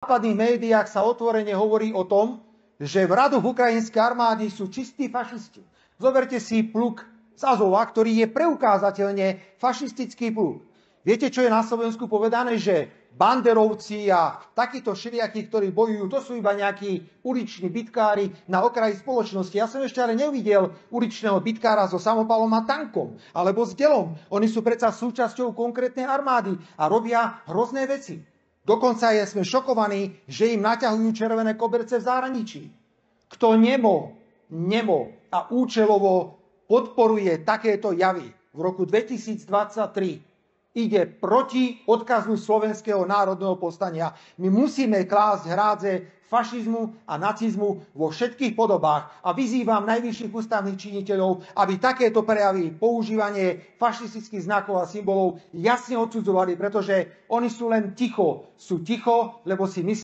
západných médiách sa otvorene hovorí o tom, že v radoch ukrajinskej armády sú čistí fašisti. Zoberte si pluk z Azova, ktorý je preukázateľne fašistický pluk. Viete, čo je na Slovensku povedané? Že banderovci a takíto všelijakí, ktorí bojujú, to sú iba nejakí uliční bitkári na okraji spoločnosti. Ja som ešte ale nevidel uličného bitkára so samopalom a tankom, alebo s delom. Oni sú predsa súčasťou konkrétnej armády a robia hrozné veci. Dokonca sme šokovaní, že im naťahujú červené koberce v zahraničí. Kto nemo a účelovo podporuje takéto javy v roku 2023, ide proti odkazu Slovenského národného povstania. My musíme klásť hrádze fašizmu a nacizmu vo všetkých podobách a vyzývam najvyšších ústavných činiteľov, aby takéto prejavy, používanie fašistických znakov a symbolov jasne odsudzovali, pretože oni sú len ticho. Sú ticho, lebo si myslia,